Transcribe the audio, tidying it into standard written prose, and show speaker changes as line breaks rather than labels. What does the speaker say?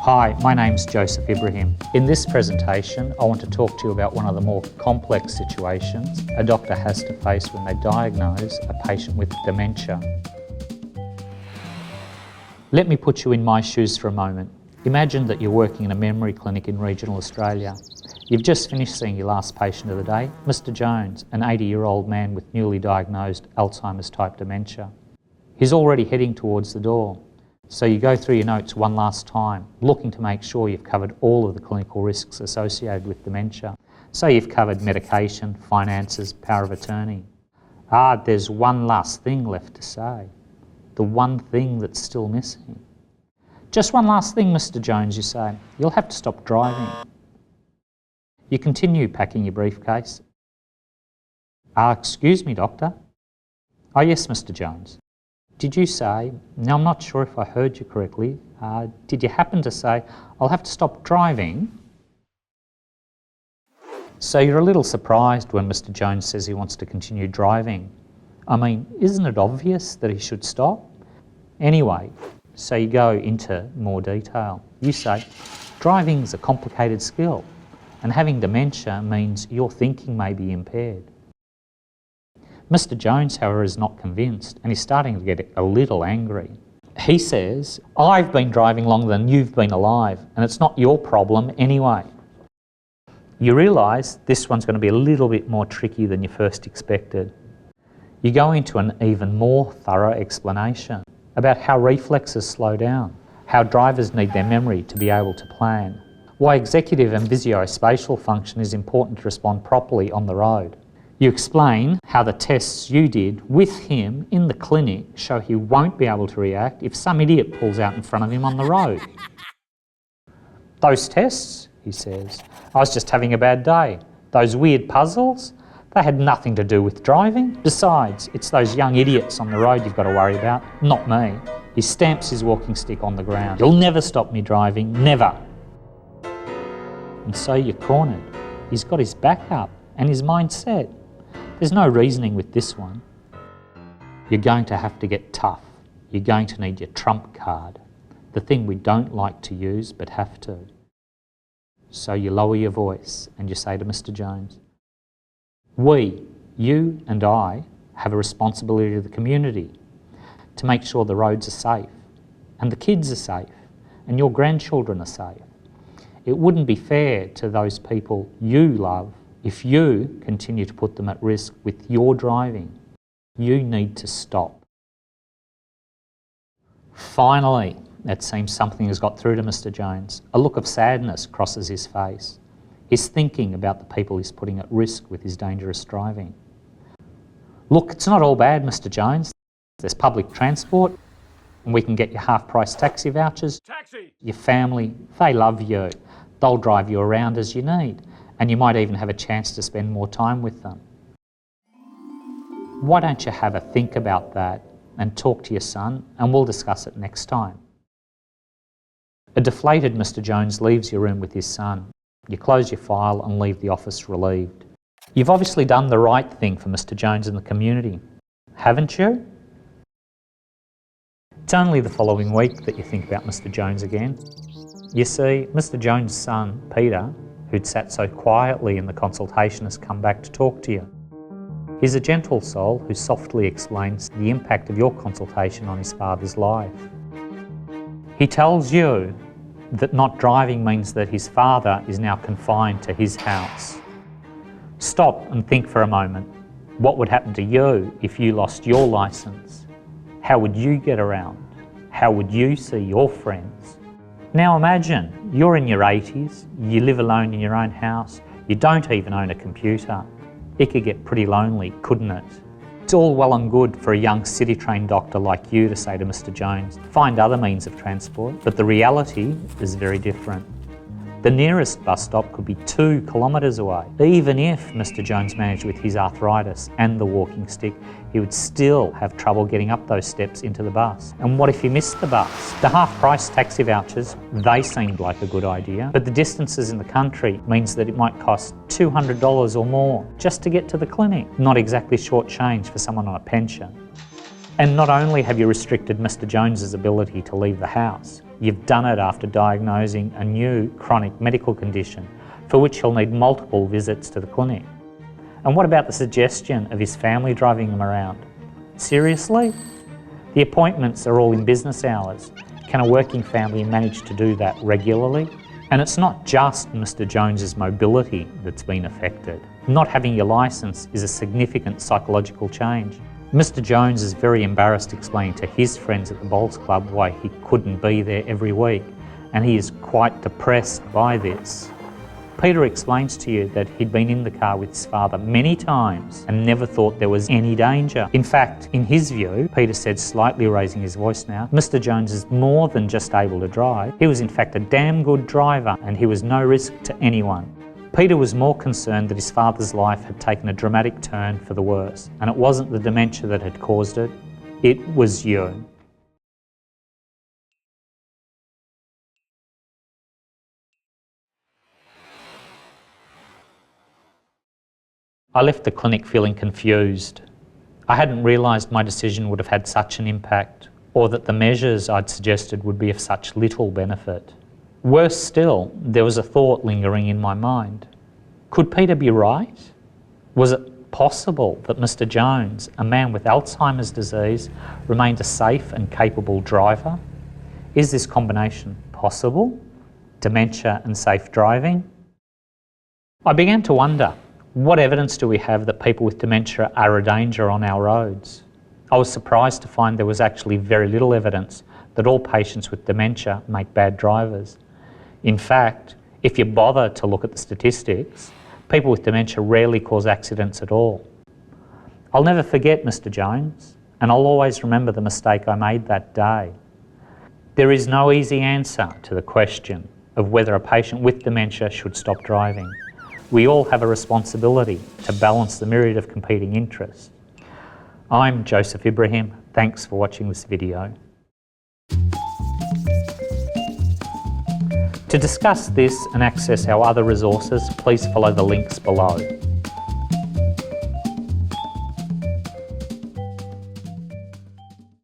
Hi, my name's Joseph Ibrahim. In this presentation, I want to talk to you about one of the more complex situations a doctor has to face when they diagnose a patient with dementia. Let me put you in my shoes for a moment. Imagine that you're working in a memory clinic in regional Australia. You've just finished seeing your last patient of the day, Mr. Jones, an 80-year-old man with newly diagnosed Alzheimer's type dementia. He's already heading towards the door. So you go through your notes one last time, looking to make sure you've covered all of the clinical risks associated with dementia. So you've covered medication, finances, power of attorney. There's one last thing left to say. The one thing that's still missing. Just one last thing, Mr. Jones, you say. You'll have to stop driving. You continue packing your briefcase. Excuse me, doctor. Oh, yes, Mr. Jones. Did you say, now I'm not sure if I heard you correctly, did you happen to say, I'll have to stop driving? So you're a little surprised when Mr. Jones says he wants to continue driving. I mean, isn't it obvious that he should stop? Anyway, so you go into more detail. You say, driving's a complicated skill, and having dementia means your thinking may be impaired. Mr. Jones, however, is not convinced and he's starting to get a little angry. He says, I've been driving longer than you've been alive and it's not your problem anyway. You realise this one's going to be a little bit more tricky than you first expected. You go into an even more thorough explanation about how reflexes slow down, how drivers need their memory to be able to plan, why executive and visuospatial function is important to respond properly on the road. You explain how the tests you did with him in the clinic show he won't be able to react if some idiot pulls out in front of him on the road. Those tests, he says, I was just having a bad day. Those weird puzzles, they had nothing to do with driving. Besides, it's those young idiots on the road you've got to worry about, not me. He stamps his walking stick on the ground. You'll never stop me driving, never. And so you're cornered. He's got his back up and his mind set. There's no reasoning with this one. You're going to have to get tough. You're going to need your trump card, the thing we don't like to use but have to. So you lower your voice and you say to Mr. Jones, we, you and I, have a responsibility to the community to make sure the roads are safe and the kids are safe and your grandchildren are safe. It wouldn't be fair to those people you love if you continue to put them at risk with your driving. You need to stop. Finally, it seems something has got through to Mr. Jones. A look of sadness crosses his face. He's thinking about the people he's putting at risk with his dangerous driving. Look, it's not all bad, Mr. Jones. There's public transport, and we can get you half-price taxi vouchers. Taxi! Your family, they love you. They'll drive you around as you need. And you might even have a chance to spend more time with them. Why don't you have a think about that and talk to your son, and we'll discuss it next time. A deflated Mr. Jones leaves your room with his son. You close your file and leave the office relieved. You've obviously done the right thing for Mr. Jones and the community, haven't you? It's only the following week that you think about Mr. Jones again. You see, Mr. Jones' son, Peter, who'd sat so quietly in the consultation, has come back to talk to you. He's a gentle soul who softly explains the impact of your consultation on his father's life. He tells you that not driving means that his father is now confined to his house. Stop and think for a moment. What would happen to you if you lost your licence? How would you get around? How would you see your friends? Now imagine, you're in your 80s, you live alone in your own house, you don't even own a computer. It could get pretty lonely, couldn't it? It's all well and good for a young city-trained doctor like you to say to Mr. Jones, find other means of transport, but the reality is very different. The nearest bus stop could be 2 kilometres away. Even if Mr. Jones managed with his arthritis and the walking stick, he would still have trouble getting up those steps into the bus. And what if he missed the bus? The half-price taxi vouchers, they seemed like a good idea, but the distances in the country means that it might cost $200 or more just to get to the clinic. Not exactly short change for someone on a pension. And not only have you restricted Mr. Jones's ability to leave the house, you've done it after diagnosing a new chronic medical condition for which he'll need multiple visits to the clinic. And what about the suggestion of his family driving him around? Seriously? The appointments are all in business hours. Can a working family manage to do that regularly? And it's not just Mr. Jones's mobility that's been affected. Not having your licence is a significant psychological change. Mr. Jones is very embarrassed explaining to his friends at the bowls club why he couldn't be there every week, and he is quite depressed by this. Peter explains to you that he'd been in the car with his father many times and never thought there was any danger. In fact, in his view, Peter said, slightly raising his voice now, Mr. Jones is more than just able to drive. He was in fact a damn good driver and he was no risk to anyone. Peter was more concerned that his father's life had taken a dramatic turn for the worse, and it wasn't the dementia that had caused it, it was you. I left the clinic feeling confused. I hadn't realised my decision would have had such an impact, or that the measures I'd suggested would be of such little benefit. Worse still, there was a thought lingering in my mind. Could Peter be right? Was it possible that Mr. Jones, a man with Alzheimer's disease, remained a safe and capable driver? Is this combination possible? Dementia and safe driving? I began to wonder, what evidence do we have that people with dementia are a danger on our roads? I was surprised to find there was actually very little evidence that all patients with dementia make bad drivers. In fact, if you bother to look at the statistics, people with dementia rarely cause accidents at all. I'll never forget Mr. Jones, and I'll always remember the mistake I made that day. There is no easy answer to the question of whether a patient with dementia should stop driving. We all have a responsibility to balance the myriad of competing interests. I'm Joseph Ibrahim. Thanks for watching this video. To discuss this and access our other resources, please follow the links below.